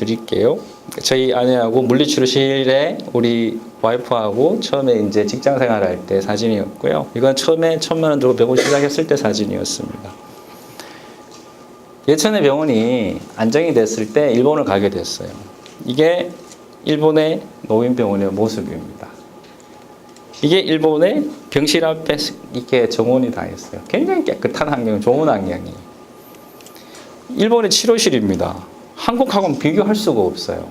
드릴게요. 저희 아내하고 물리치료실에 우리 와이프하고 처음에 이제 직장 생활할 때 사진이었고요. 이건 처음에 1,000만 원 들고 병원 시작했을 때 사진이었습니다. 예천의 병원이 안정이 됐을 때 일본을 가게 됐어요. 이게 일본의 노인병원의 모습입니다. 이게 일본의 병실 앞에 이렇게 정원이 다 있어요. 굉장히 깨끗한 환경, 좋은 환경이. 일본의 치료실입니다. 한국하고는 비교할 수가 없어요.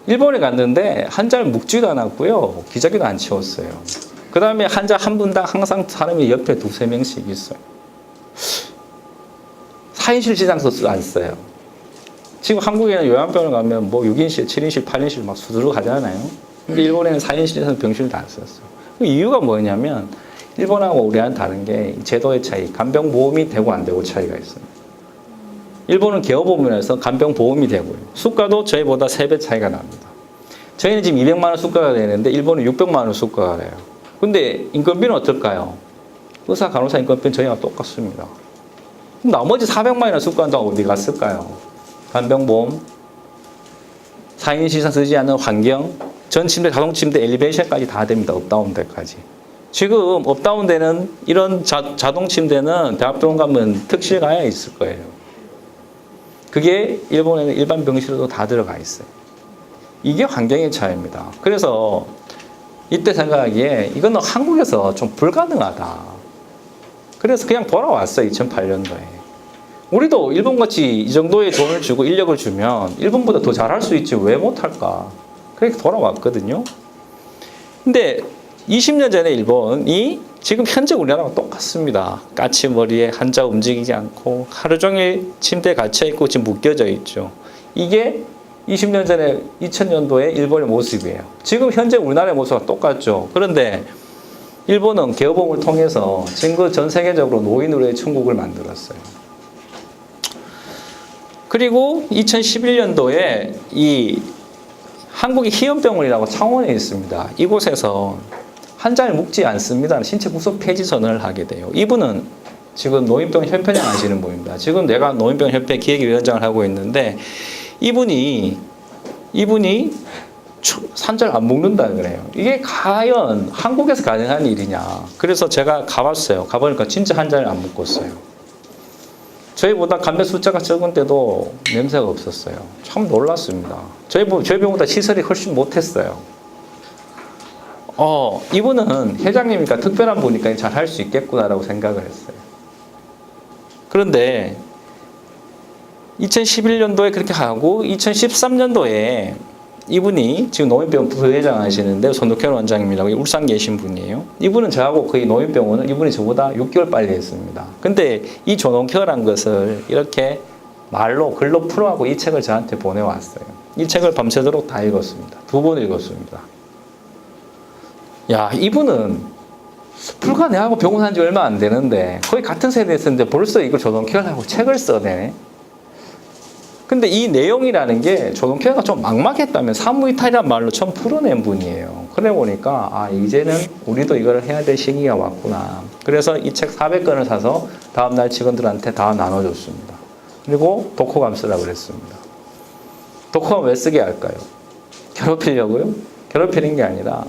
일본에 갔는데 환자를 묵지도 않았고요. 기저귀도 안 치웠어요. 그 다음에 환자 한 분당 항상 사람이 옆에 2~3명씩 있어요. 4인실 지상서 안 써요. 지금 한국에는 요양병원 가면 뭐 6인실, 7인실, 8인실 막 수두룩 하잖아요. 근데 일본에는 4인실에서는 병실도 안 썼어요. 이유가 뭐냐면 일본하고 우리와는 다른 게 제도의 차이, 간병보험이 되고 안 되고 차이가 있어요. 일본은 개업보험이라서 간병보험이 되고요. 수가도 저희보다 3배 차이가 납니다. 저희는 지금 200만 원 수가가 되는데 일본은 600만 원 수가가 돼요. 근데 인건비는 어떨까요? 의사, 간호사 인건비는 저희와 똑같습니다. 그럼 나머지 400만 원이나 수가는 어디 갔을까요? 간병보험, 4인 시설 쓰지 않는 환경, 전 침대, 자동 침대, 엘리베이션까지 다 됩니다. 업다운대까지. 지금 업다운되는 이런 자동 침대는 대학병원 가면 특실 가야 있을 거예요. 그게 일본에는 일반 병실에도 다 들어가 있어요. 이게 환경의 차이입니다. 그래서 이때 생각하기에 이거는 한국에서 좀 불가능하다. 그래서 그냥 돌아왔어요. 2008년도에. 우리도 일본같이 이 정도의 돈을 주고 인력을 주면 일본보다 더 잘할 수 있지 왜 못할까? 그렇게 돌아왔거든요. 근데 20년 전에 일본이 지금 현재 우리나라랑 똑같습니다. 까치머리에 환자 움직이지 않고 하루 종일 침대에 갇혀있고 지금 묶여져 있죠. 이게 20년 전에 2000년도에 일본의 모습이에요. 지금 현재 우리나라의 모습과 똑같죠. 그런데 일본은 개업보험을 통해서 지금 전 세계적으로 노인의료의 천국을 만들었어요. 그리고 2011년도에 이 한국의 희연병원이라고 창원에 있습니다. 이곳에서 환자를 묶지 않습니다. 신체 구속 폐지 선언을 하게 돼요. 이분은 지금 노인병 협회장 하시는 분입니다. 지금 내가 노인병 협회 기획위원장을 하고 있는데 이분이 환자를 안 묶는다 그래요. 이게 과연 한국에서 가능한 일이냐. 그래서 제가 가봤어요. 가보니까 진짜 환자를 안 묶었어요. 저희보다 감염 숫자가 적은데도 냄새가 없었어요. 참 놀랐습니다. 저희 병원보다 시설이 훨씬 못했어요. 이분은 회장님이니까 특별한 분이니까 잘 할 수 있겠구나라고 생각을 했어요. 그런데 2011년도에 그렇게 하고 2013년도에 이분이 지금 노인병원 부회장 하시는데 손덕현 원장님이라고 울산 계신 분이에요. 이분은 저하고 거의 노인병원을 이분이 저보다 6개월 빨리 했습니다. 근데 이 조농케어란 것을 이렇게 말로 글로 풀어하고 이 책을 저한테 보내왔어요. 이 책을 밤새도록 다 읽었습니다. 2번 읽었습니다. 야, 이분은 불과 내하고 병원 한 지 얼마 안 되는데 거의 같은 세대였는데 벌써 이걸 조농케어를 하고 책을 써내네. 근데 이 내용이라는 게 조동케어가 좀 막막했다면 사무이탈이란 말로 처음 풀어낸 분이에요. 그래 보니까 이제는 우리도 이걸 해야 될 시기가 왔구나. 그래서 이 책 400권을 사서 다음날 직원들한테 다 나눠줬습니다. 그리고 독후감 쓰라고 그랬습니다. 독후감 왜 쓰게 할까요? 괴롭히려고요? 괴롭히는 게 아니라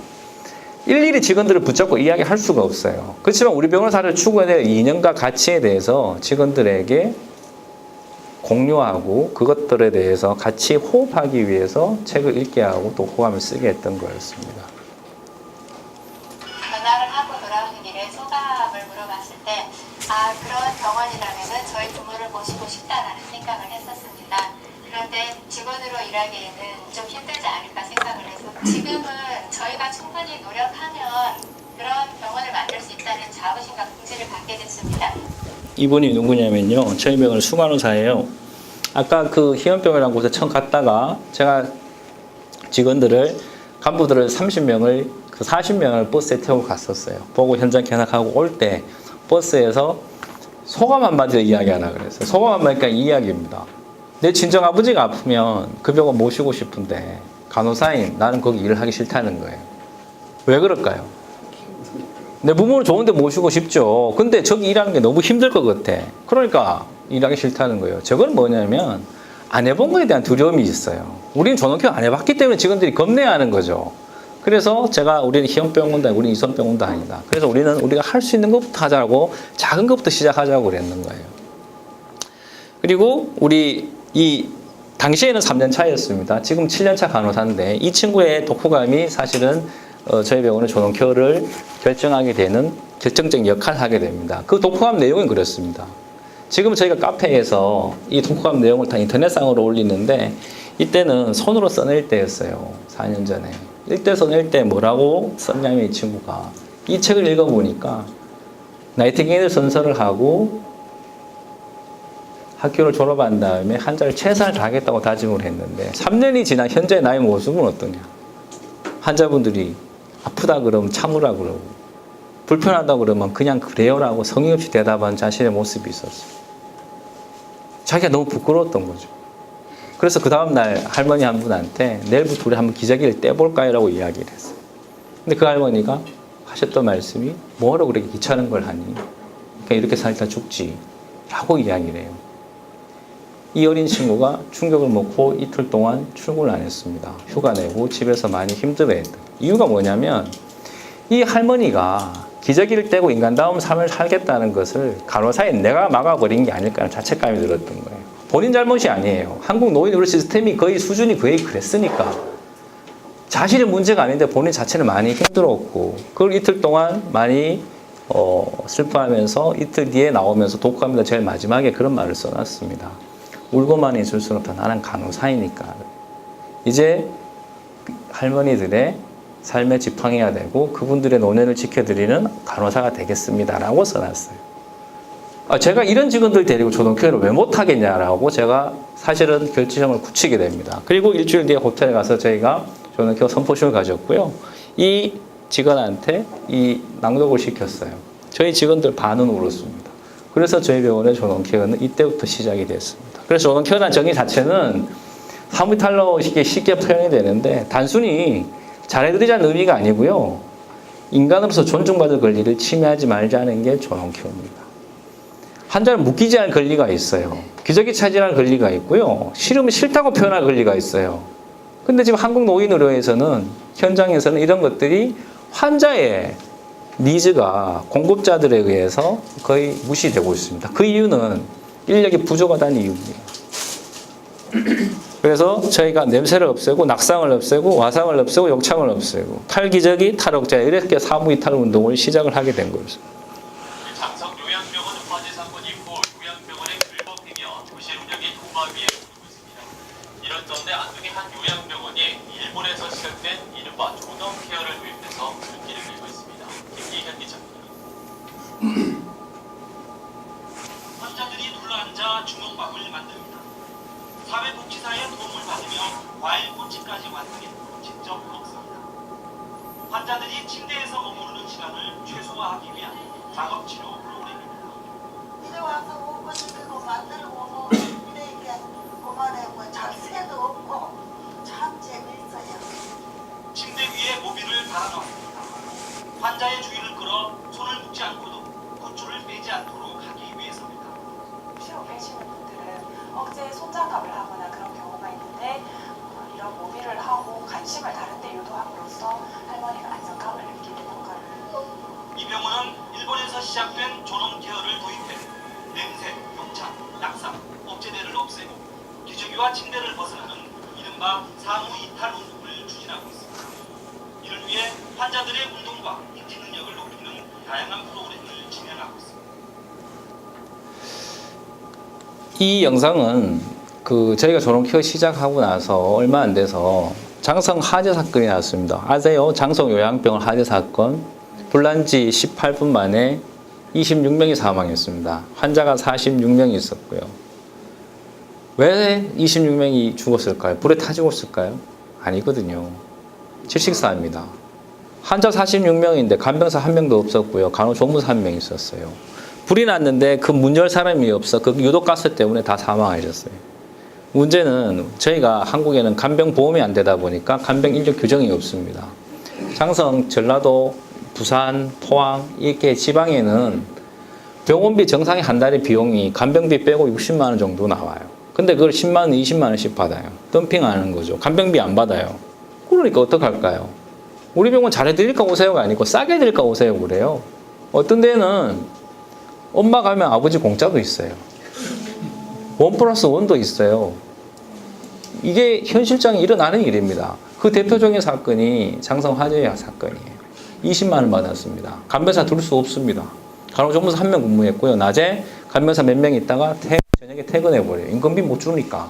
일일이 직원들을 붙잡고 이야기할 수가 없어요. 그렇지만 우리 병원사를 추구해야 될 이념과 가치에 대해서 직원들에게 공유하고 그것들에 대해서 같이 호흡하기 위해서 책을 읽게 하고 독후감을 쓰게 했던 거였습니다. 전화를 하고 돌아오는 길에 소감을 물어봤을 때 그런 병원이라면 저희 부모를 모시고 싶다라는 생각을 했었습니다. 그런데 직원으로 일하기에는 좀 힘들지 않을까 생각을 해서 지금은 저희가 충분히 노력하면 그런 병원을 만들 수 있다는 자부심과 긍지를 갖게 됐습니다. 이분이 누구냐면요. 저희 병원 수간호사예요. 아까 그 희연병원이라는 곳에 처음 갔다가 제가 직원들을, 간부들을 30명을, 그 40명을 버스에 태우고 갔었어요. 보고 현장 견학하고 올 때 버스에서 소감 한마디로 이야기하라 그랬어요. 소감 한마디가 이 이야기입니다. 내 친정아버지가 아프면 그 병원 모시고 싶은데 간호사인 나는 거기 일을 하기 싫다는 거예요. 왜 그럴까요? 내 부모를 좋은데 모시고 싶죠. 근데 저기 일하는 게 너무 힘들 것 같아. 그러니까 일하기 싫다는 거예요. 저건 뭐냐면 안 해본 거에 대한 두려움이 있어요. 우리는 존엄케어 안 해봤기 때문에 직원들이 겁내하는 거죠. 그래서 우리는 희염병원도 아니고 우리는 이선병원도 아니다. 그래서 우리가 할 수 있는 것부터 하자고 작은 것부터 시작하자고 그랬는 거예요. 그리고 당시에는 3년 차였습니다. 지금 7년 차 간호사인데 이 친구의 독후감이 사실은 저희 병원의 존엄케어를 결정하게 되는 결정적인 역할을 하게 됩니다. 그 독후감 내용은 그렇습니다. 지금 저희가 카페에서 이 독후감 내용을 다 인터넷상으로 올리는데 이때는 손으로 써낼 때였어요. 4년 전에. 이때 써낼 때 뭐라고 썼냐면 이 친구가 이 책을 읽어보니까 나이팅게일 선서를 하고 학교를 졸업한 다음에 환자를 최선을 다하겠다고 다짐을 했는데 3년이 지난 현재 나의 모습은 어떠냐. 환자분들이 아프다 그러면 참으라 그러고 불편하다 그러면 그냥 그래요라고 성의 없이 대답한 자신의 모습이 있었어요. 자기가 너무 부끄러웠던 거죠. 그래서 그 다음날 할머니 한 분한테 내일부터 우리 한번 기저귀를 떼볼까요? 라고 이야기를 했어요. 근데 그 할머니가 하셨던 말씀이 뭐하러 그렇게 귀찮은 걸 하니? 그러니까 이렇게 살다 죽지. 라고 이야기를 해요. 이 어린 친구가 충격을 먹고 이틀 동안 출근을 안 했습니다. 휴가 내고 집에서 많이 힘들어했다. 이유가 뭐냐면 이 할머니가 기저귀를 떼고 인간다운 삶을 살겠다는 것을 간호사인 내가 막아버린 게 아닐까라는 자책감이 들었던 거예요. 본인 잘못이 아니에요. 한국 노인의료 시스템이 수준이 거의 그랬으니까. 자신의 문제가 아닌데 본인 자체는 많이 힘들었고 그걸 이틀 동안 많이 슬퍼하면서 이틀 뒤에 나오면서 독후감에다 제일 마지막에 그런 말을 써놨습니다. 울고만 있을 수는 없다. 나는 간호사이니까. 이제 할머니들의 삶에 지팡이가 되고 그분들의 노년을 지켜드리는 간호사가 되겠습니다라고 써놨어요. 제가 이런 직원들 데리고 존엄케어를 왜 못하겠냐라고 제가 사실은 결정을 굳히게 됩니다. 그리고 일주일 뒤에 호텔에 가서 저희가 존엄케어 선포식을 가졌고요. 이 직원한테 이 낭독을 시켰어요. 저희 직원들 반은 울었습니다. 그래서 저희 병원의 존엄케어는 이때부터 시작이 됐습니다. 그래서 존엄케어라는 정의 자체는 사무탈로 쉽게 표현이 되는데 단순히 잘해드리자는 의미가 아니고요. 인간으로서 존중받을 권리를 침해하지 말자는 게 존엄케어입니다. 환자를 묶이지 않을 권리가 있어요. 기저귀 차지할 권리가 있고요. 싫으면 싫다고 표현할 권리가 있어요. 근데 지금 한국노인의료에서는 현장에서는 이런 것들이 환자의 니즈가 공급자들에 의해서 거의 무시되고 있습니다. 그 이유는 인력이 부족하다는 이유입니다. 그래서 저희가 냄새를 없애고 낙상을 없애고 와상을 없애고 욕창을 없애고 탈기저귀, 탈옥자 이렇게 사무이탈 운동을 시작을 하게 된 거죠. 장성 요양병원 화재 사건이 있고 요양병원의 불법행위와 교실 운영이 도마 위에 오르고 있습니다. 이런 가운데 안동의 한 요양병원이 일본에서 시작된 이른바 존엄케어를 도입해서 눈길을 끌고 있습니다. 김기현 기자입니다. 환자들이 둘러앉아 주먹밥을 만듭니다. 사회복지사의 도움을 받으며 과일 꼬치까지 완성해 직접 먹습니다. 환자들이 침대에서 머무르는 시간을 최소화하기 위한 작업치료 프로그램입니다. 이제 와서 오고 싶고 만들고 이렇게 그만해 잡새도 없고 참 재미있어요. 침대 위에 모비를 달아놓습니다. 환자의 주의를 끌어 손을 묶지 않고도 고추를 빼지 않도록 하기 위해서입니다. 피로 빼시는 분들은 억제 손장갑을 하거나 그런 경우가 있는데 이런 모비를 하고 관심을 다른 데 유도함으로써 할머니가 안정감을 느끼는 효과를. 이 병원은 일본에서 시작된 존엄케어를 도입해 냄새, 욕창, 낙상, 억제대를 없애고 기저귀와 침대를 벗어나는 이른바 사무이탈 운동을 추진하고 있습니다. 이를 위해 환자들의 운동과 인지 능력을 높이는 다양한 프로그램을 진행하고 있습니다. 이 영상은 저희가 존엄케어 시작하고 나서 얼마 안 돼서 장성 화재 사건이 났습니다. 아세요? 장성 요양병원 화재 사건. 불난 지 18분 만에 26명이 사망했습니다. 환자가 46명이 있었고요. 왜 26명이 죽었을까요? 불에 타 죽었을까요? 아니거든요. 질식사입니다. 환자 46명인데 간병사 1명도 없었고요. 간호조무사 1명 있었어요. 불이 났는데 그 문 열 사람이 없어. 그 유독가스 때문에 다 사망하셨어요. 문제는 저희가 한국에는 간병보험이 안 되다 보니까 간병 인력 규정이 없습니다. 장성, 전라도, 부산, 포항 이렇게 지방에는 병원비 정상의 한 달의 비용이 간병비 빼고 60만 원 정도 나와요. 근데 그걸 10만 원, 20만 원씩 받아요. 덤핑하는 거죠. 간병비 안 받아요. 그러니까 어떡할까요? 우리 병원 잘해드릴까 오세요가 아니고 싸게 해드릴까 오세요 그래요. 어떤 데는 엄마 가면 아버지 공짜도 있어요. 1+1도 있어요. 이게 현실적인 일어나는 일입니다. 그 대표적인 사건이 장성 화재야 사건이에요. 20만 원 받았습니다. 간병사 둘 수 없습니다. 간호조무사 1명 근무했고요. 낮에 간병사 몇 명 있다가 저녁에 퇴근해버려요. 인건비 못 주니까.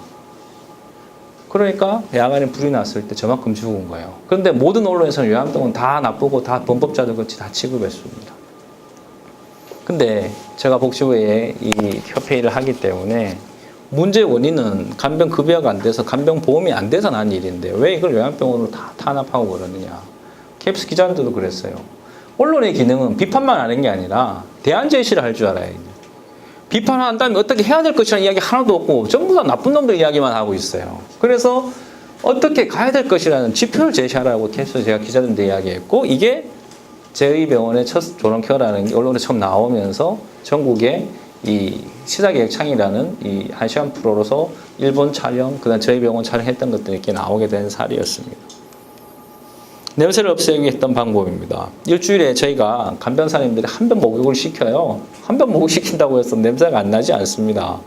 그러니까 야간에 불이 났을 때 저만큼 죽은 거예요. 그런데 모든 언론에서는 요양병원 다 나쁘고 다 범법자들 같이 다 취급했습니다. 근데 제가 복지부에 이 협회 일을 하기 때문에 문제의 원인은 간병 급여가 안 돼서 간병 보험이 안 돼서 난 일인데 왜 이걸 요양병원으로 다 탄압하고 그러느냐. KBS 기자들도 그랬어요. 언론의 기능은 비판만 하는 게 아니라 대안 제시를 할 줄 알아야지. 비판한 다음에 어떻게 해야 될 것이라는 이야기 하나도 없고 전부 다 나쁜 놈들 이야기만 하고 있어요. 그래서 어떻게 가야 될 것이라는 지표를 제시하라고 해서 제가 기자들한테 이야기했고 이게 저희 병원의 첫 조론 케어라는 게 언론에 처음 나오면서 전국에 이 시사계획창이라는 이 1시간 프로로서 일본 촬영, 그다음 저희 병원 촬영했던 것들이 이렇게 나오게 된 사례였습니다. 냄새를 없애기 했던 방법입니다. 일주일에 저희가 간병사님들이 한 번 목욕을 시켜요. 한 번 목욕 시킨다고 해서 냄새가 안 나지 않습니다.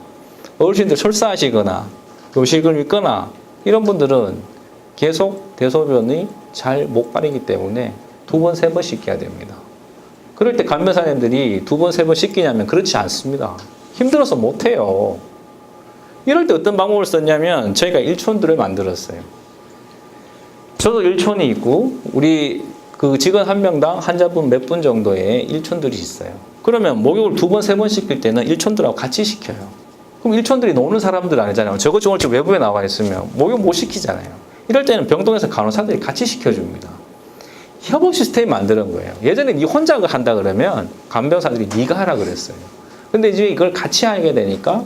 어르신들 설사하시거나 요식을 입거나 이런 분들은 계속 대소변이 잘 못 가리기 때문에 2번, 3번 씻겨야 됩니다. 그럴 때 간병사님들이 2번, 3번 씻기냐면 그렇지 않습니다. 힘들어서 못해요. 이럴 때 어떤 방법을 썼냐면 저희가 일촌들을 만들었어요. 저도 일촌이 있고 우리 그 직원 한 명당 환자분 몇 분 정도의 일촌들이 있어요. 그러면 목욕을 2번, 3번 시킬 때는 일촌들하고 같이 시켜요. 그럼 일촌들이 노는 사람들 아니잖아요. 저거 저걸 외부에 나와 있으면 목욕 못 시키잖아요. 이럴 때는 병동에서 간호사들이 같이 시켜줍니다. 협업 시스템이 만드는 거예요. 예전에 네 혼자 한다 그러면 간병사들이 네가 하라 그랬어요. 근데 이제 이걸 같이 하게 되니까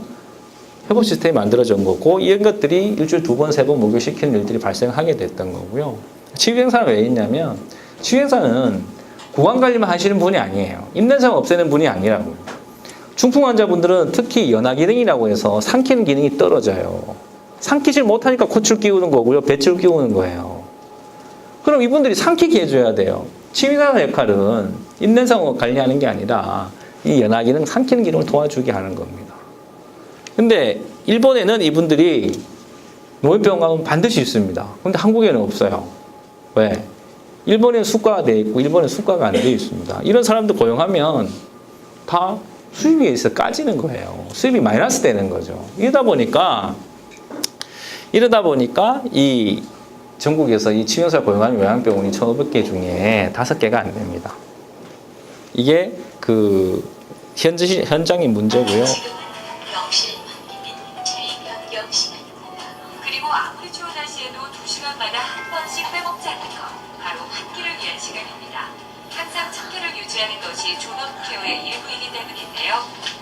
협업 시스템이 만들어진 거고 이런 것들이 일주일 2번, 3번 목욕시키는 일들이 발생하게 됐던 거고요. 치유행사는 왜 있냐면 치유행사는 구강관리만 하시는 분이 아니에요. 입냄새만 없애는 분이 아니라고요. 중풍 환자분들은 특히 연화 기능이라고 해서 삼키는 기능이 떨어져요. 삼키질 못하니까 코출 끼우는 거고요. 배출 끼우는 거예요. 그럼 이분들이 삼키게 해줘야 돼요. 치유행사 역할은 입냄새 관리하는 게 아니라 이 연화 기능, 삼키는 기능을 도와주게 하는 겁니다. 근데 일본에는 이분들이 노인병원 가면 반드시 있습니다. 근데 한국에는 없어요. 왜? 일본에는 수가가 돼 있고 일본에는 수가가 안 돼 있습니다. 이런 사람들 고용하면 다 수입이 있어 까지는 거예요. 수입이 마이너스 되는 거죠. 이러다 보니까 이 전국에서 이 치유행사를 고용하는 요양병원이 1,500개 중에 5개가 안 됩니다. 이게 그 현장의 문제고요. 그리고 아무리 추운 날씨에도 2시간마다 한 번씩 빼먹지 않는 것, 바로 한 끼를 위한 시간입니다. 항상 청결을 유지하는 것이 존엄 케어의 일부이기 때문인데요.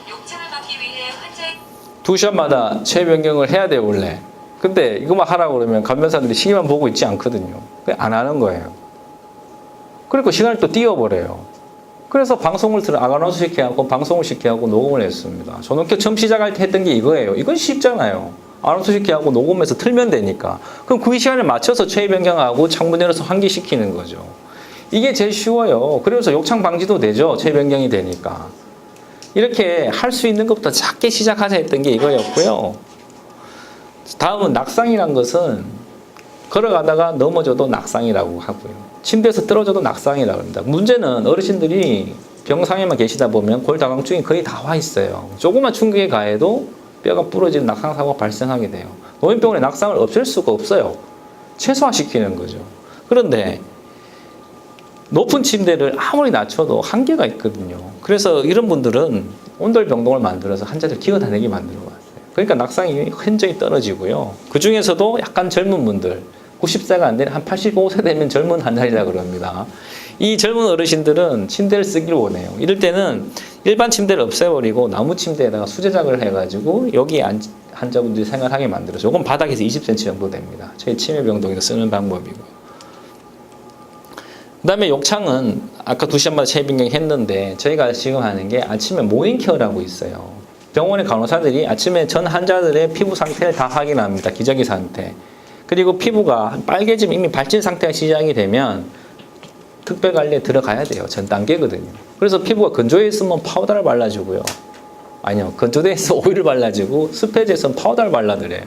욕창을 막기 위해 환자의 2시간마다 체외 변경을 해야 돼요 원래. 근데 이거만 하라고 그러면 간병사들이 시계만 보고 있지 않거든요. 안 하는 거예요. 그리고 시간을 또 띄워버려요. 그래서 방송을 아나운서 시켜갖고 방송을 시켜갖고 녹음을 했습니다. 저는 처음 시작할 때 했던 게 이거예요. 이건 쉽잖아요. 아나운서 시켜갖고 녹음해서 틀면 되니까. 그럼 그 시간에 맞춰서 체외 변경하고 창문 열어서 환기시키는 거죠. 이게 제일 쉬워요. 그래서 욕창 방지도 되죠. 체외 변경이 되니까. 이렇게 할 수 있는 것부터 작게 시작하자 했던 게 이거였고요. 다음은 낙상이란 것은 걸어가다가 넘어져도 낙상이라고 하고요. 침대에서 떨어져도 낙상이라고 합니다. 문제는 어르신들이 병상에만 계시다 보면 골다공증이 거의 다 와 있어요. 조그만 충격에 가해도 뼈가 부러지는 낙상 사고가 발생하게 돼요. 노인병원에 낙상을 없앨 수가 없어요. 최소화시키는 거죠. 그런데 높은 침대를 아무리 낮춰도 한계가 있거든요. 그래서 이런 분들은 온돌병동을 만들어서 환자들 기어다니게 만들어 왔어요. 그러니까 낙상이 현저히 떨어지고요. 그 중에서도 약간 젊은 분들, 90세가 안 되는 한 85세 되면 젊은 환자이라고 그럽니다. 이 젊은 어르신들은 침대를 쓰기를 원해요. 이럴 때는 일반 침대를 없애버리고 나무 침대에다가 수제작을 해가지고 여기 환자분들이 생활하게 만들어서 이건 바닥에서 20cm 정도 됩니다. 저희 치매병동에서 쓰는 방법이고요. 그 다음에 욕창은 아까 2시간마다 체외 변경 했는데 저희가 지금 하는 게 아침에 모닝케어라고 있어요. 병원의 간호사들이 아침에 전 환자들의 피부 상태를 다 확인합니다. 기저귀 상태. 그리고 피부가 빨개지면 이미 발진 상태가 시작이 되면 특별 관리에 들어가야 돼요. 전 단계거든요. 그래서 피부가 건조해 있으면 파우더를 발라주고요. 아니요. 건조돼 있어 오일을 발라주고 습해져 있으면 파우더를 발라드려요.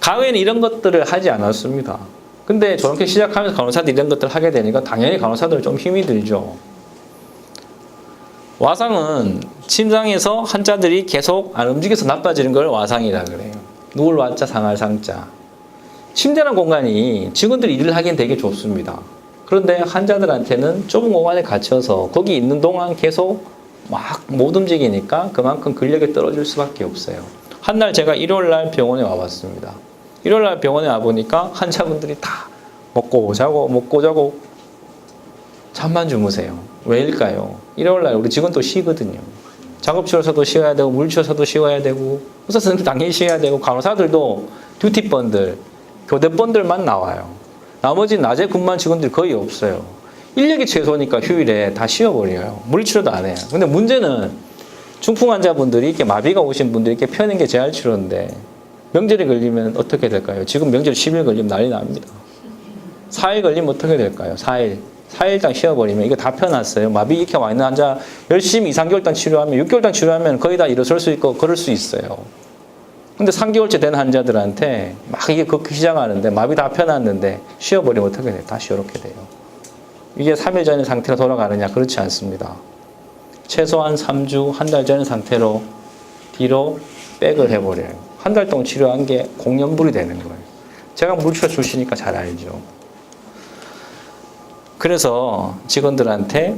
가외에는 이런 것들을 하지 않았습니다. 근데 저렇게 시작하면서 간호사들이 이런 것들을 하게 되니까 당연히 간호사들은 좀 힘이 들죠. 와상은 침상에서 환자들이 계속 안 움직여서 나빠지는 걸 와상이라 그래요. 누울 와자 상할 상자. 침대라는 공간이 직원들이 일을 하기엔 되게 좋습니다. 그런데 환자들한테는 좁은 공간에 갇혀서 거기 있는 동안 계속 막 못 움직이니까 그만큼 근력이 떨어질 수밖에 없어요. 한날 제가 일요일날 병원에 와봤습니다. 일요일날 병원에 와보니까 환자분들이 다 먹고 자고 잠만 주무세요. 왜일까요? 일요일날 우리 직원도 쉬거든요. 작업 치료서도 쉬어야 되고 물 치료서도 쉬어야 되고 의사 선생님도 당연히 쉬어야 되고 간호사들도 듀티번들, 교대번들만 나와요. 나머지 낮에 근무한 직원들이 거의 없어요. 인력이 최소니까 휴일에 다 쉬어버려요. 물리치료도 안 해요. 근데 문제는 중풍 환자분들이 이렇게 마비가 오신 분들이 이렇게 펴는 게 재활치료인데 명절이 걸리면 어떻게 될까요? 지금 명절 10일 걸리면 난리 납니다. 4일 걸리면 어떻게 될까요? 4일당 쉬어버리면 이거 다 펴놨어요. 마비 이렇게 와 있는 환자 열심히 2, 3개월당 치료하면 6개월당 치료하면 거의 다 일어설 수 있고 걸을 수 있어요. 근데 3개월째 된 환자들한테 막 이게 걷기 시작하는데 마비 다 펴놨는데 쉬어버리면 어떻게 돼요? 다시 이렇게 돼요. 이게 3일 전의 상태로 돌아가느냐? 그렇지 않습니다. 최소한 3주, 한 달 전의 상태로 뒤로 백을 해버려요. 한 달 동안 치료한 게 공연불이 되는 거예요. 제가 물치료 출신이니까 잘 알죠. 그래서 직원들한테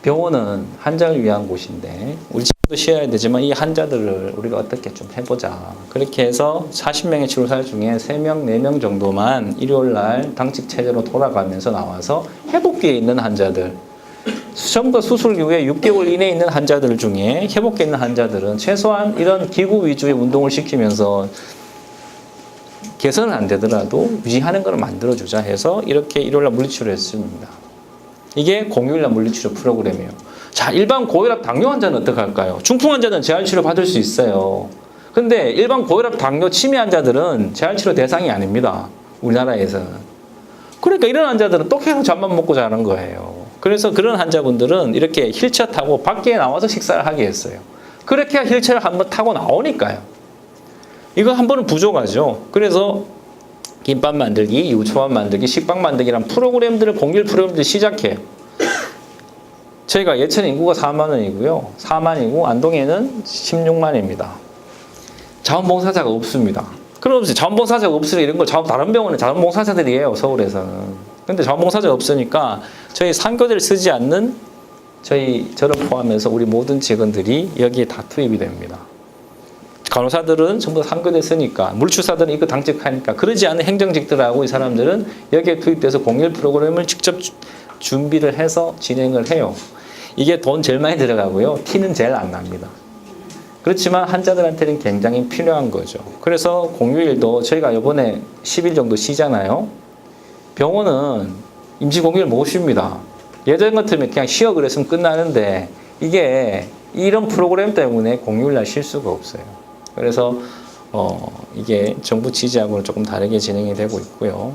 병원은 환자를 위한 곳인데 우리 치료도 쉬어야 되지만 이 환자들을 우리가 어떻게 좀 해보자. 그렇게 해서 40명의 치료사 중에 3명, 4명 정도만 일요일날 당직 체제로 돌아가면서 나와서 회복기에 있는 환자들, 전부 수술 이후에 6개월 이내에 있는 환자들 중에 회복기에 있는 환자들은 최소한 이런 기구 위주의 운동을 시키면서 개선은 안 되더라도 유지하는 걸 만들어주자 해서 이렇게 일요일날 물리치료를 했습니다. 이게 공휴일날 물리치료 프로그램이에요. 자, 일반 고혈압 당뇨 환자는 어떻게 할까요? 중풍 환자는 재활치료 받을 수 있어요. 근데 일반 고혈압 당뇨 치매 환자들은 재활치료 대상이 아닙니다. 우리나라에서는. 그러니까 이런 환자들은 또 계속 잠만 먹고 자는 거예요. 그래서 그런 환자분들은 이렇게 휠체어 타고 밖에 나와서 식사를 하게 했어요. 그렇게 휠체어를 한번 타고 나오니까요. 이거 한 번은 부족하죠. 그래서 김밥 만들기, 유초밥 만들기, 식빵 만들기라는 프로그램들을 공휴일 프로그램들을 시작해요. 저희가 예천 인구가 4만 원이고요. 4만이고 안동에는 16만입니다. 자원봉사자가 없습니다. 그러면서 자원봉사자가 없으면 이런 걸 다른 병원은 자원봉사자들이 해요. 서울에서는. 근데 자원봉사자가 없으니까 저희 상교대를 쓰지 않는 저를 포함해서 우리 모든 직원들이 여기에 다 투입이 됩니다. 간호사들은 전부 다 상교대 쓰니까, 물주사들은 이거 당직하니까, 그러지 않은 행정직들하고 이 사람들은 여기에 투입돼서 공휴일 프로그램을 직접 준비를 해서 진행을 해요. 이게 돈 제일 많이 들어가고요. 티는 제일 안 납니다. 그렇지만 환자들한테는 굉장히 필요한 거죠. 그래서 공휴일도 저희가 이번에 10일 정도 쉬잖아요. 병원은 임시공휴일 못 쉽니다. 예전 같으면 그냥 쉬어 그랬으면 끝나는데 이게 이런 프로그램 때문에 공휴일날 쉴 수가 없어요. 그래서 이게 정부 지지하고는 조금 다르게 진행이 되고 있고요.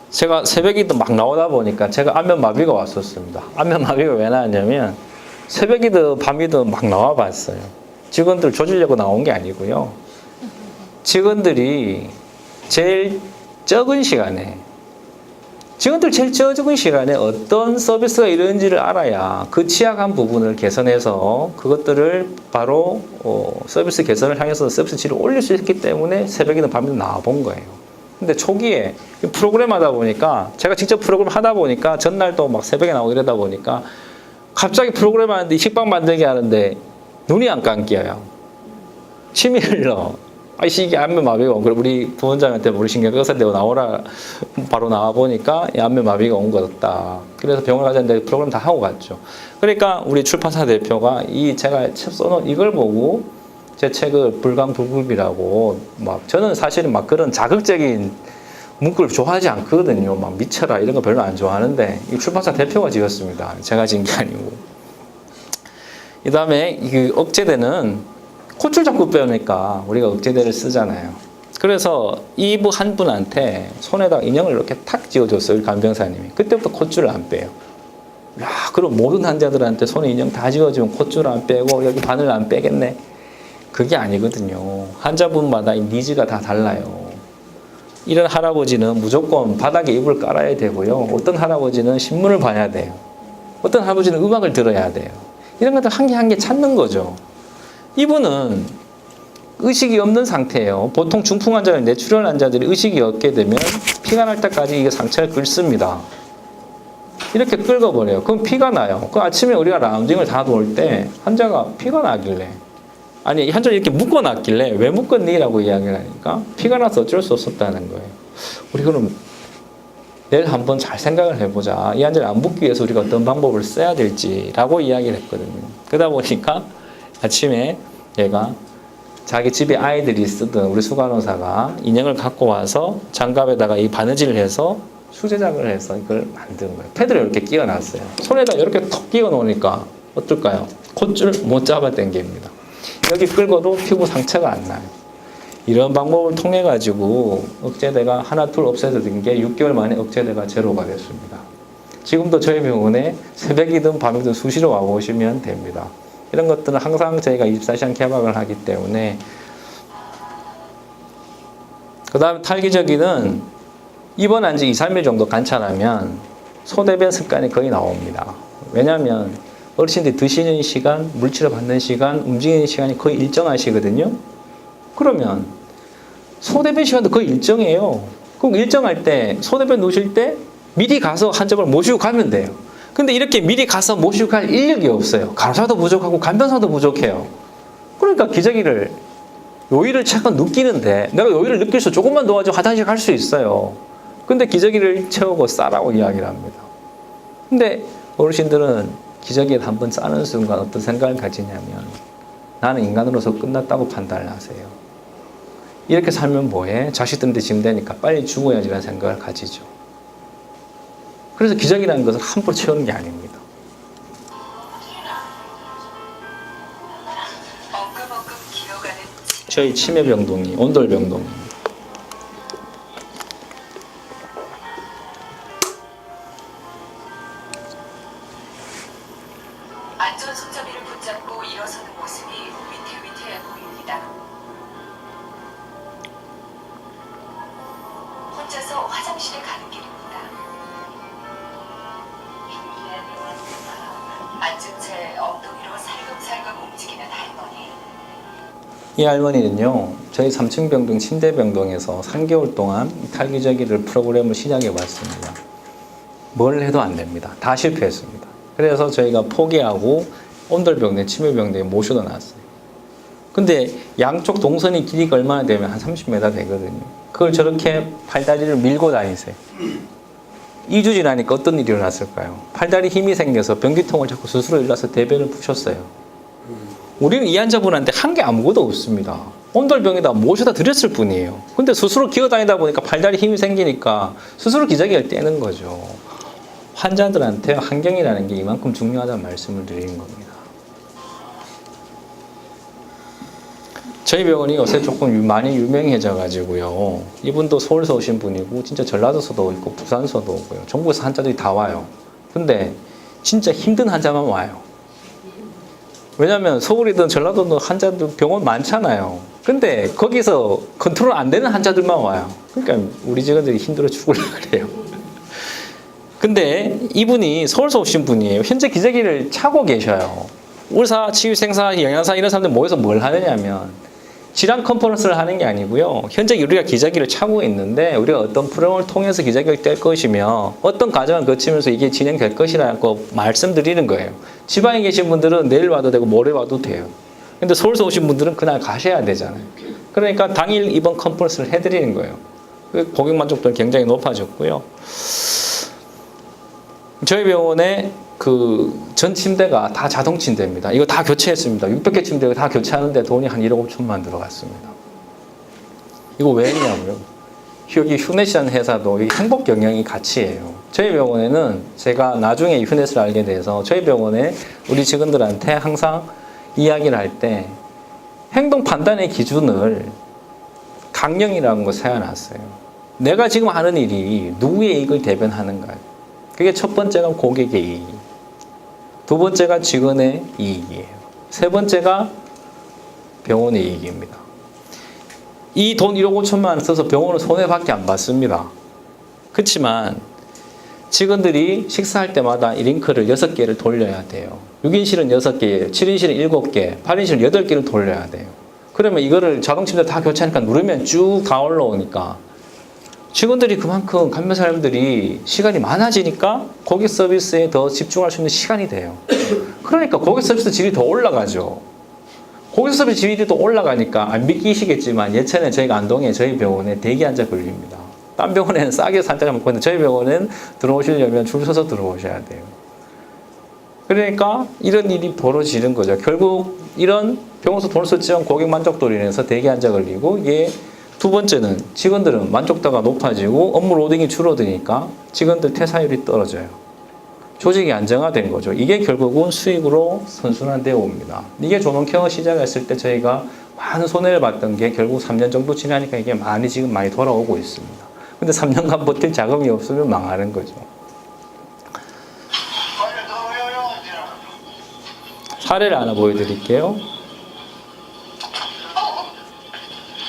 제가 새벽에도 막 나오다 보니까 제가 안면마비가 왔었습니다. 안면마비가 왜 나왔냐면 새벽이든 밤이든 막 나와봤어요. 직원들 조지려고 나온 게 아니고요. 직원들이 제일 적은 시간에 어떤 서비스가 이런지를 알아야 그 취약한 부분을 개선해서 그것들을 바로 서비스 개선을 향해서 서비스 질을 올릴 수 있기 때문에 새벽이든 밤이든 나와본 거예요. 근데 초기에 프로그램 하다 보니까 제가 직접 프로그램 하다 보니까 전날도 막 새벽에 나오고 이러다 보니까 갑자기 프로그램 하는데 식빵 만들기 하는데 눈이 안 감겨요. 침이 흘러. 이게 안면마비가 온 거예요. 우리 부원장한테 우리 신경과 의사대고 나오라 바로 나와 보니까 안면마비가 온 거였다. 그래서 병원 가자는데 프로그램 다 하고 갔죠. 그러니까 우리 출판사 대표가 제가 책 써놓은 이걸 보고 제 책을 불강불급이라고 저는 사실은 그런 자극적인 문구를 좋아하지 않거든요. 미쳐라 이런 거 별로 안 좋아하는데 이 출판사 대표가 지었습니다. 제가 지은 게 아니고. 그 다음에 그 억제대는 콧줄 자꾸 빼니까 우리가 억제대를 쓰잖아요. 그래서 이분 한 분한테 손에다 인형을 이렇게 탁 쥐어줬어요. 간병사님이. 그때부터 콧줄을 안 빼요. 야, 그럼 모든 환자들한테 손에 인형 다 쥐어주면 콧줄 안 빼고 여기 바늘 안 빼겠네. 그게 아니거든요. 환자분마다 이 니즈가 다 달라요. 이런 할아버지는 무조건 바닥에 이불을 깔아야 되고요. 어떤 할아버지는 신문을 봐야 돼요. 어떤 할아버지는 음악을 들어야 돼요. 이런 것들 한 개 한 개 찾는 거죠. 이분은 의식이 없는 상태예요. 보통 중풍 환자나 뇌출혈 환자들이 의식이 없게 되면 피가 날 때까지 이게 상처를 긁습니다. 이렇게 긁어버려요. 그럼 피가 나요. 그 아침에 우리가 라운딩을 다 돌 때 환자가 피가 나길래 아니 환자를 이렇게 묶어놨길래 왜 묶었니? 라고 이야기를 하니까 피가 나서 어쩔 수 없었다는 거예요. 우리 그럼 내일 한번 잘 생각을 해보자. 이 환자를 안 묶기 위해서 우리가 어떤 방법을 써야 될지라고 이야기를 했거든요. 그러다 보니까 아침에 얘가 자기 집에 아이들이 쓰던 우리 수간호사가 인형을 갖고 와서 장갑에다가 이 바느질을 해서 수제작을 해서 이걸 만든 거예요. 패드를 이렇게 끼워놨어요. 손에다 이렇게 턱 끼워 놓으니까 어떨까요? 콧줄 못 잡아 당깁니다. 여기 끌고도 피부 상처가 안 나요. 이런 방법을 통해 가지고 억제대가 하나 둘 없어진 게 6개월 만에 억제대가 제로가 됐습니다. 지금도 저희 병원에 새벽이든 밤이든 수시로 와보시면 됩니다. 이런 것들은 항상 저희가 24시간 개방을 하기 때문에. 그 다음에 탈기저귀는 입원 한 지 2, 3일 정도 관찰하면 소대변 습관이 거의 나옵니다. 왜냐하면 어르신들이 드시는 시간, 물질을 받는 시간, 움직이는 시간이 거의 일정하시거든요. 그러면 소대변 시간도 거의 일정해요. 그럼 일정할 때 소대변 놓으실 때 미리 가서 환자를 모시고 가면 돼요. 근데 이렇게 미리 가서 모시고 갈 인력이 없어요. 간호사도 부족하고 간병사도 부족해요. 그러니까 기저귀를 요일을 잠깐 느끼는데 내가 요일을 느낄 수 조금만 도와줘 화장실 갈 수 있어요. 근데 기저귀를 채우고 싸라고 이야기를 합니다. 근데 어르신들은 기저귀를 한번 싸는 순간 어떤 생각을 가지냐면 나는 인간으로서 끝났다고 판단을 하세요. 이렇게 살면 뭐해? 자식들한테 짐 되니까 빨리 죽어야지라는 생각을 가지죠. 그래서 기저귀라는 것은 함부로 채우는 게 아닙니다. 엉금엉금 기어가는 저희 치매병동이 온돌병동입니다. 안전 손잡이를 붙잡고 일어서는 모습이 위태위태해 보입니다. 혼자서 화장실에 가는 길입니다. 앉은 채 엉덩이로 살금살금 움직이는 할머니. 이 할머니는요, 저희 3층 병동 침대병동에서 3개월 동안 탈기저귀를 프로그램을 시작해 봤습니다. 뭘 해도 안 됩니다. 다 실패했습니다. 그래서 저희가 포기하고 온돌병동, 치매병동에 모셔다 놨어요. 근데 양쪽 동선이 길이가 얼마나 되면 한 30m 되거든요. 그걸 저렇게 팔다리를 밀고 다니세요. 2주 지나니까 어떤 일이 일어났을까요? 팔다리 힘이 생겨서 변기통을 자꾸 스스로 일어나서 대변을 푸셨어요. 우리는 이 환자분한테 한 게 아무것도 없습니다. 온돌병에다 모셔다 드렸을 뿐이에요. 근데 스스로 기어다니다 보니까 팔다리 힘이 생기니까 스스로 기저귀를 떼는 거죠. 환자들한테 환경이라는 게 이만큼 중요하다는 말씀을 드리는 겁니다. 저희 병원이 요새 조금 많이 유명해져 가지고요. 이분도 서울에서 오신 분이고 진짜 전라도서도 있고 부산서도 오고요. 전국에서 환자들이 다 와요. 근데 진짜 힘든 환자만 와요. 왜냐하면 서울이든 전라도든 환자들 병원 많잖아요. 근데 거기서 컨트롤 안 되는 환자들만 와요. 그러니까 우리 직원들이 힘들어 죽으려고 그래요. 근데 이분이 서울에서 오신 분이에요. 현재 기저귀를 차고 계셔요. 의사, 치유생사, 영양사 이런 사람들 모여서 뭘 하느냐면 질환 컨퍼런스를 하는 게 아니고요. 현재 우리가 기저귀를 차고 있는데 우리가 어떤 프로그램을 통해서 기저귀를 뗄 것이며 어떤 과정을 거치면서 이게 진행될 것이라고 말씀드리는 거예요. 지방에 계신 분들은 내일 와도 되고 모레 와도 돼요. 근데 서울에서 오신 분들은 그날 가셔야 되잖아요. 그러니까 당일 입원 컨퍼런스를 해드리는 거예요. 고객 만족도는 굉장히 높아졌고요. 저희 병원에 그 전 침대가 다 자동 침대입니다. 이거 다 교체했습니다. 600개 침대가 다 교체하는데 돈이 한 1억 5천만 들어갔습니다. 이거 왜 했냐고요? 여기 휴넷이라는 회사도 행복 경영이 가치예요. 저희 병원에는 제가 나중에 이 휴넷을 알게 돼서 저희 병원에 우리 직원들한테 항상 이야기를 할 때 행동 판단의 기준을 강령이라는 걸 세워놨어요. 내가 지금 하는 일이 누구의 이익을 대변하는가. 그게 첫 번째가 고객의 이익, 두 번째가 직원의 이익이에요. 세 번째가 병원의 이익입니다. 이 돈 1억 5천만 원 써서 병원은 손해밖에 안 받습니다. 그렇지만 직원들이 식사할 때마다 이 링크를 6개를 돌려야 돼요. 6인실은 6개, 7인실은 7개, 8인실은 8개를 돌려야 돼요. 그러면 이거를 자동침대 다 교체하니까 누르면 쭉 다 올라오니까 직원들이 그만큼 간병사님들이 시간이 많아지니까 고객 서비스에 더 집중할 수 있는 시간이 돼요. 그러니까 고객 서비스 질이 더 올라가죠. 고객 서비스 질이 더 올라가니까 안 믿기시겠지만 예전에 저희가 안동에 저희 병원에 대기 환자 걸립니다. 딴 병원에는 싸게 산자가 먹고 있는데 저희 병원은 들어오시려면 줄 서서 들어오셔야 돼요. 그러니까 이런 일이 벌어지는 거죠. 결국 이런 병원에서 돈을 썼지만 고객 만족도로 인해서 대기 환자 걸리고 이게 두 번째는 직원들은 만족도가 높아지고 업무 로딩이 줄어드니까 직원들 퇴사율이 떨어져요. 조직이 안정화된 거죠. 이게 결국은 수익으로 선순환되어 옵니다. 이게 조농케어 시작했을 때 저희가 많은 손해를 봤던 게 결국 3년 정도 지나니까 이게 지금 많이 돌아오고 있습니다. 근데 3년간 버틸 자금이 없으면 망하는 거죠. 사례를 하나 보여드릴게요.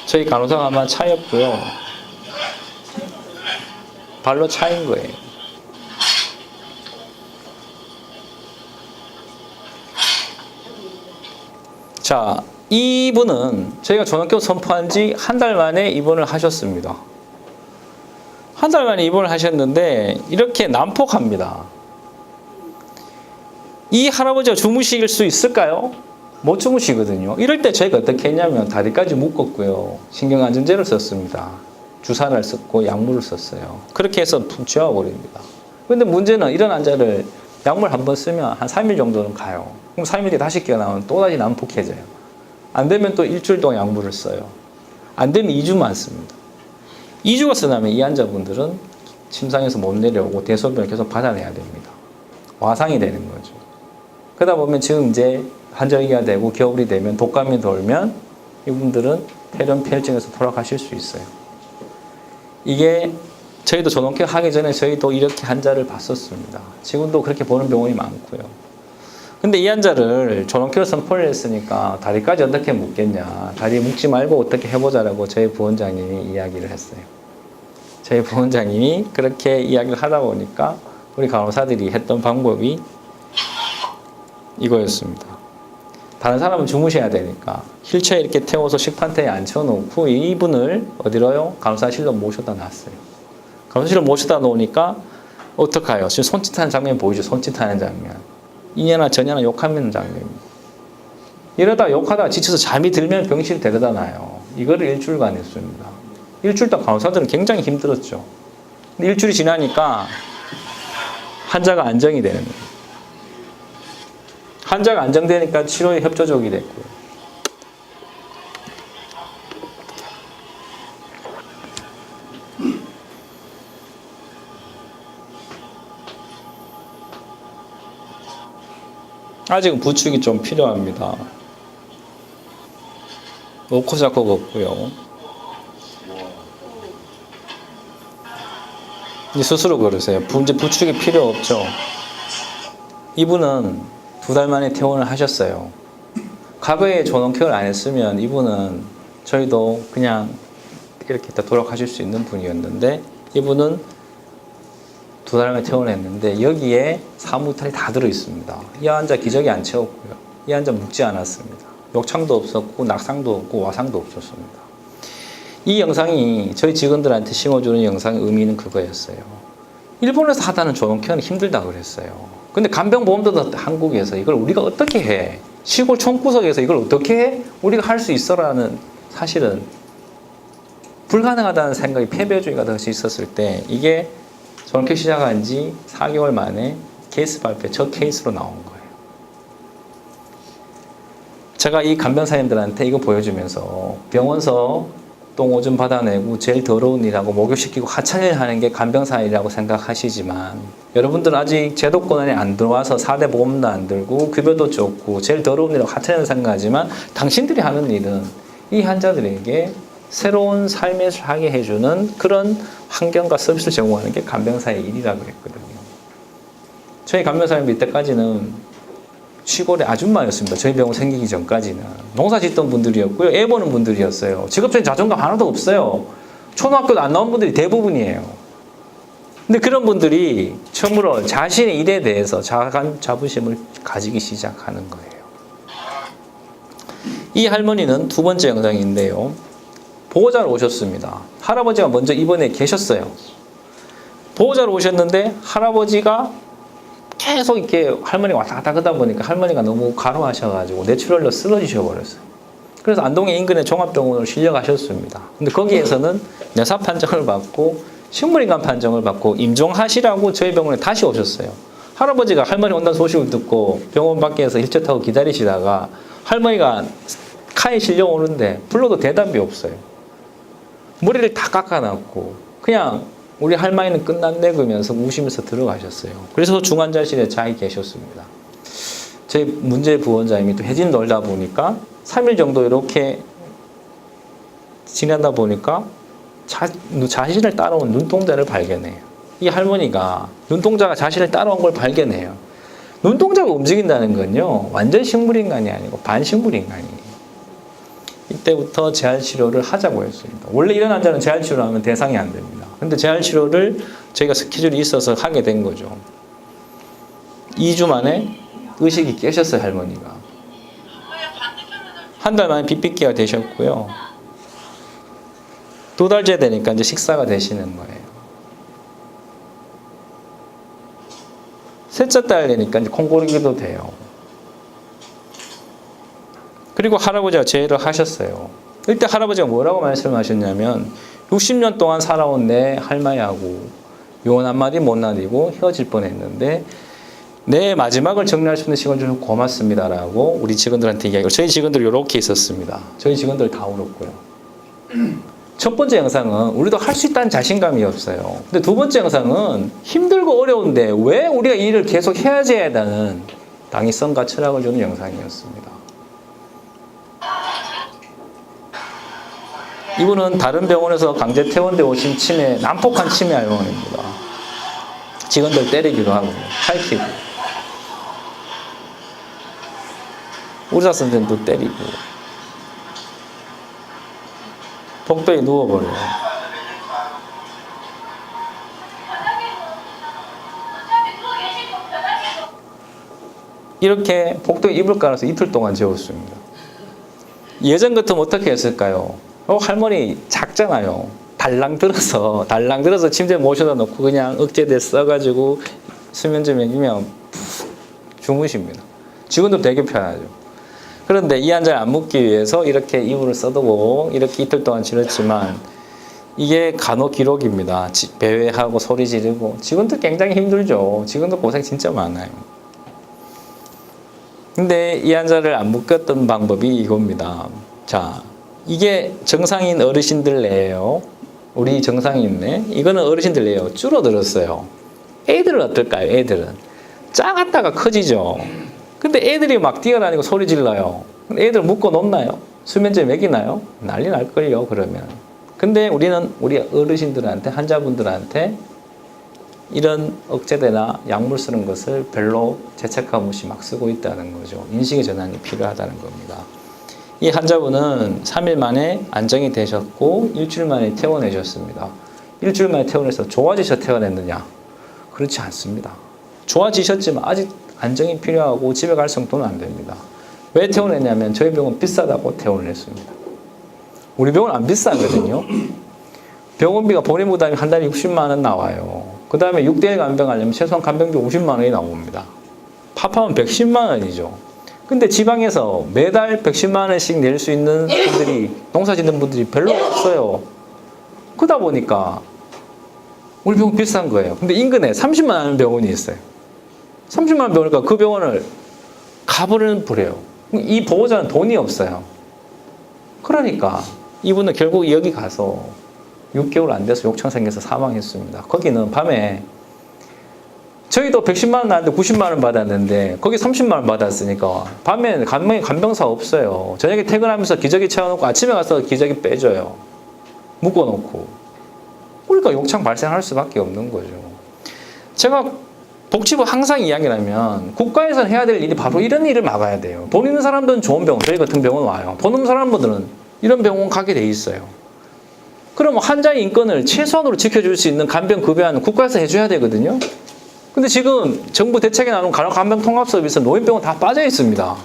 저희 간호사가 아마 차였고요. 발로 차인 거예요. 자, 이분은 저희가 조농케어 선포한 지 한 달 만에 입원을 하셨습니다. 한 달 만에 입원을 하셨는데 이렇게 난폭합니다. 이 할아버지가 주무실 수 있을까요? 못 주무시거든요. 이럴 때 저희가 어떻게 했냐면 다리까지 묶었고요. 신경안정제를 썼습니다. 주사를 썼고 약물을 썼어요. 그렇게 해서 푹 재워버립니다. 그런데 문제는 이런 환자를 약물 한 번 쓰면 한 3일 정도는 가요. 그럼 3일 뒤에 다시 깨어나면 또다시 난폭해져요. 안 되면 또 일주일 동안 약물을 써요. 안 되면 2주만 씁니다. 2주가 지나면 이 환자분들은 침상에서 못 내려오고 대소변을 계속 받아내야 됩니다. 와상이 되는 거죠. 그러다 보면 지금 이제 환절기가 되고 겨울이 되면 독감이 돌면 이분들은 폐렴 폐혈증에서 돌아가실 수 있어요. 이게 저희도 조농케어 하기 전에 저희도 이렇게 환자를 봤었습니다. 지금도 그렇게 보는 병원이 많고요. 근데 이 환자를 조농케어 선포를 했으니까 다리까지 어떻게 묶겠냐. 다리 묶지 말고 어떻게 해보자라고 저희 부원장님이 이야기를 했어요. 저희 부원장님이 그렇게 이야기를 하다 보니까 우리 간호사들이 했던 방법이 이거였습니다. 다른 사람은 주무셔야 되니까 휠체어에 이렇게 태워서 식판대에 앉혀놓고 이분을 어디로요? 간호사실로 모셔다 놨어요. 간호사실로 모셔다 놓으니까 어떡해요? 지금 손짓하는 장면 보이죠? 손짓하는 장면. 이년아 저년아 욕하는 장면입니다. 이러다 욕하다가 지쳐서 잠이 들면 병실에 데려다 놔요. 이거를 일주일간 했습니다. 일주일 동안 간호사들은 굉장히 힘들었죠. 근데 일주일이 지나니까 환자가 안정이 되는 거예요. 환자가 안정되니까 치료에 협조적이 됐고요. 아직은 부축이 좀 필요합니다. 오코자코가 없고요. 이제 스스로 걸으세요. 이제 부축이 필요 없죠. 이분은 2달 만에 퇴원을 하셨어요. 과거에 조농케어를 안 했으면 이분은 저희도 그냥 이렇게 돌아가실 수 있는 분이었는데 이분은 2달 만에 퇴원을 했는데 여기에 사무이탈이 다 들어있습니다. 이 환자 기저귀 안 채웠고요. 이 환자 묵지 않았습니다. 욕창도 없었고 낙상도 없고 와상도 없었습니다. 이 영상이 저희 직원들한테 심어주는 영상의 의미는 그거였어요. 일본에서 하다는 조농케어는 힘들다 그랬어요. 근데 간병보험도 한국에서 이걸 우리가 어떻게 해? 시골 촌구석에서 이걸 어떻게 해? 우리가 할 수 있어라는 사실은 불가능하다는 생각이 패배주의가 다시 있었을 때 이게 조농케어 시작한 지 4개월 만에 케이스 발표 첫 케이스로 나온 거예요. 제가 이 간병사님들한테 이거 보여주면서 병원서 똥 오줌 받아내고 제일 더러운 일하고 목욕시키고 하찮을 하는 게 간병사 일이라고 생각하시지만 여러분들은 아직 제도권 안에 안 들어와서 4대 보험도 안 들고 급여도 좁고 제일 더러운 일하고 하찮을 생각하지만 당신들이 하는 일은 이 환자들에게 새로운 삶을 하게 해주는 그런 환경과 서비스를 제공하는 게 간병사의 일이라고 했거든요. 저희 간병사님 이때까지는 시골의 아줌마였습니다. 저희 병원 생기기 전까지는. 농사 짓던 분들이었고요. 애 보는 분들이었어요. 직업적인 자존감 하나도 없어요. 초등학교도 안 나온 분들이 대부분이에요. 근데 그런 분들이 처음으로 자신의 일에 대해서 자부심을 가지기 시작하는 거예요. 이 할머니는 두 번째 영상인데요. 보호자로 오셨습니다. 할아버지가 먼저 입원해 계셨어요. 보호자로 오셨는데 할아버지가 계속 이렇게 할머니가 왔다 갔다 하다 보니까 할머니가 너무 과로하셔가지고 뇌출혈로 쓰러지셔 버렸어요. 그래서 안동의 인근의 종합병원으로 실려가셨습니다. 근데 거기에서는 뇌사 판정을 받고 식물인간 판정을 받고 임종하시라고 저희 병원에 다시 오셨어요. 할아버지가 할머니 온다는 소식을 듣고 병원 밖에서 힐체 타고 기다리시다가 할머니가 카에 실려오는데 불러도 대답이 없어요. 머리를 다 깎아놨고 그냥 우리 할머니는 끝났네 그러면서 우시면서 들어가셨어요. 그래서 중환자실에 자기 계셨습니다. 제 문제 부원장님이 또 해진 놀다 보니까 3일 정도 이렇게 지나다 보니까 자신을 따라온 눈동자를 발견해요. 이 할머니가 눈동자가 자신을 따라온 걸 발견해요. 눈동자가 움직인다는 건요, 완전 식물인간이 아니고 반식물인간이에요. 이때부터 재활치료를 하자고 했습니다. 원래 이런 환자는 재활치료를 하면 대상이 안 됩니다. 근데 재활치료를 저희가 스케줄이 있어서 하게 된 거죠. 2주 만에 의식이 깨셨어요, 할머니가. 한 달 만에 빗빗기가 되셨고요. 2달째 되니까 이제 식사가 되시는 거예요. 셋째 달 되니까 이제 콩고르기도 돼요. 그리고 할아버지가 제의를 하셨어요. 이때 할아버지가 뭐라고 말씀하셨냐면 60년 동안 살아온 내 할머니하고 요원 한마디 못 나뉘고 헤어질 뻔했는데 내 마지막을 정리할 수 있는 시간 주셔서 고맙습니다라고 우리 직원들한테 이야기하고 저희 직원들 이렇게 있었습니다. 저희 직원들 다 울었고요. 첫 번째 영상은 우리도 할 수 있다는 자신감이 없어요. 근데 두 번째 영상은 힘들고 어려운데 왜 우리가 이 일을 계속 해야지 해야다는 당위성과 철학을 주는 영상이었습니다. 이분은 다른 병원에서 강제 퇴원돼 오신 치매, 난폭한 치매 할머니입니다. 직원들 때리기도 하고 할퀴고 의사 선생님도 때리고 복도에 누워버려요. 이렇게 복도에 이불 깔아서 이틀 동안 재웠습니다. 예전 같으면 어떻게 했을까요? 할머니 작잖아요. 달랑 들어서 침대에 모셔다 놓고 그냥 억제대 써가지고 수면제 먹이면 푹 주무십니다. 직원도 되게 편하죠. 그런데 이 환자를 안 묻기 위해서 이렇게 이불을 써두고 이렇게 이틀 동안 지냈지만 이게 간호 기록입니다. 배회하고 소리 지르고 직원들 굉장히 힘들죠. 직원들 고생 진짜 많아요. 근데 이 환자를 안 묶었던 방법이 이겁니다. 자, 이게 정상인 어르신들 내에요. 우리 정상인네. 이거는 어르신들 내에요. 줄어들었어요. 애들은 어떨까요? 애들은 작았다가 커지죠. 근데 애들이 막 뛰어다니고 소리 질러요. 애들 묶어 놓나요? 수면제 먹이나요? 난리 날걸요, 그러면. 근데 우리는 우리 어르신들한테, 환자분들한테 이런 억제대나 약물 쓰는 것을 별로 죄책감 없이 막 쓰고 있다는 거죠. 인식의 전환이 필요하다는 겁니다. 이 환자분은 3일 만에 안정이 되셨고 일주일 만에 퇴원하셨습니다. 일주일 만에 퇴원해서 좋아지셔 퇴원했느냐? 그렇지 않습니다. 좋아지셨지만 아직 안정이 필요하고 집에 갈 정도는 안 됩니다. 왜 퇴원했냐면 저희 병원 비싸다고 퇴원을 했습니다. 우리 병원 안 비싸거든요. 병원비가 본인 부담이 한 달에 60만 원 나와요. 그 다음에 6대1 간병하려면 최소한 간병비 50만 원이 나옵니다. 파파면 110만 원이죠. 근데 지방에서 매달 110만 원씩 낼 수 있는 분들이, 농사 짓는 분들이 별로 없어요. 그러다 보니까 우리 병원 비싼 거예요. 근데 인근에 30만 원 하는 병원이 있어요. 30만 원 병원이니까 그 병원을 가버리는 부려요. 이 보호자는 돈이 없어요. 그러니까 이분은 결국 여기 가서 6개월 안 돼서 욕창 생겨서 사망했습니다. 거기는 밤에 저희도 110만 원 나왔는데 90만 원 받았는데 거기 30만 원 받았으니까 밤에 간병사 없어요. 저녁에 퇴근하면서 기저귀 채워놓고 아침에 가서 기저귀 빼줘요. 묶어놓고. 그러니까 욕창 발생할 수밖에 없는 거죠. 제가 복지부 항상 이야기를 하면 국가에서는 해야 될 일이 바로 이런 일을 막아야 돼요. 돈 있는 사람들은 좋은 병원, 저희 같은 병원 와요. 돈 없는 사람들은 이런 병원 가게 돼 있어요. 그럼 환자의 인권을 최소한으로 지켜줄 수 있는 간병 급여는 국가에서 해줘야 되거든요. 근데 지금 정부 대책에 나오는 간병 통합 서비스 노인병원 다 빠져 있습니다.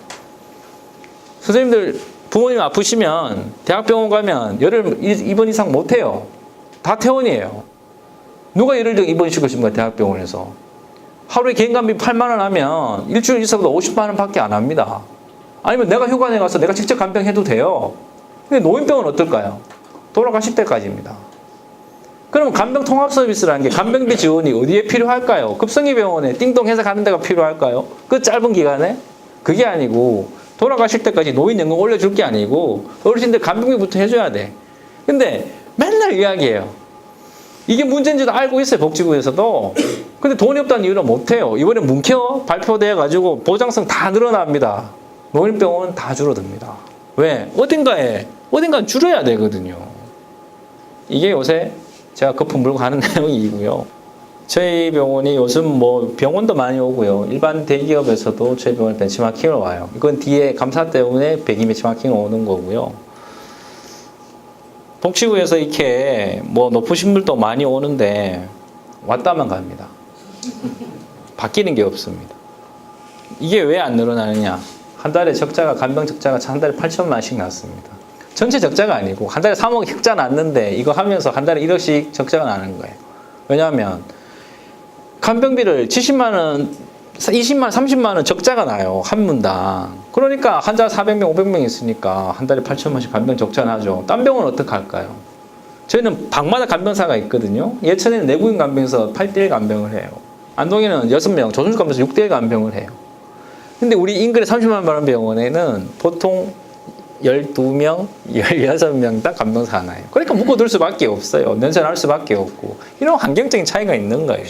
선생님들 부모님 아프시면 대학병원 가면 열흘 입원 이상 못 해요. 다 퇴원이에요. 누가 예를 들어 입원시켰습니까? 대학병원에서. 하루에 개인간비 8만 원 하면 일주일 있어도 50만 원 밖에 안 합니다. 아니면 내가 휴관에 가서 내가 직접 간병해도 돼요. 근데 노인병은 어떨까요? 돌아가실 때까지입니다. 그럼 간병 통합 서비스라는 게 간병비 지원이 어디에 필요할까요? 급성희 병원에 띵동해서 가는 데가 필요할까요? 그 짧은 기간에? 그게 아니고 돌아가실 때까지 노인연금 올려줄 게 아니고 어르신들 간병비부터 해줘야 돼. 근데 맨날 이야기해요. 이게 문제인지도 알고 있어요. 복지부에서도. 근데 돈이 없다는 이유로 못해요. 이번에 문케어 발표돼가지고 보장성 다 늘어납니다. 노인병원은 다 줄어듭니다. 왜? 어딘가는 줄여야 되거든요. 이게 요새 제가 거품 물고 가는 내용이고요. 저희 병원이 요즘 뭐 병원도 많이 오고요. 일반 대기업에서도 저희 병원 벤치마킹을 와요. 이건 뒤에 감사 때문에 배기 벤치마킹을 오는 거고요. 복지부에서 이렇게 뭐 높으신 분도 많이 오는데 왔다만 갑니다. 바뀌는 게 없습니다. 이게 왜 안 늘어나느냐? 한 달에 적자가 간병 적자가 한 달에 8천만 원씩 났습니다. 전체 적자가 아니고 한 달에 3억 흑자 났는데 이거 하면서 한 달에 1억씩 적자가 나는 거예요. 왜냐하면 간병비를 70만 원, 20만 원, 30만 원 적자가 나요. 한 분당. 그러니까 환자 400명, 500명 있으니까 한 달에 8천만 원씩 간병 적자 나죠. 딴 병원은 어떻게 할까요? 저희는 방마다 간병사가 있거든요. 예천에는 내국인 간병에서 8대1 간병을 해요. 안동에는 6명, 조선주 간병에서 6대1 간병을 해요. 근데 우리 인근에 30만 원 받는 병원에는 보통 12명, 16명 딱 간병사 하나예요. 그러니까 묶어둘 수밖에 없어요. 연전할 수밖에 없고. 이런 환경적인 차이가 있는 거예요.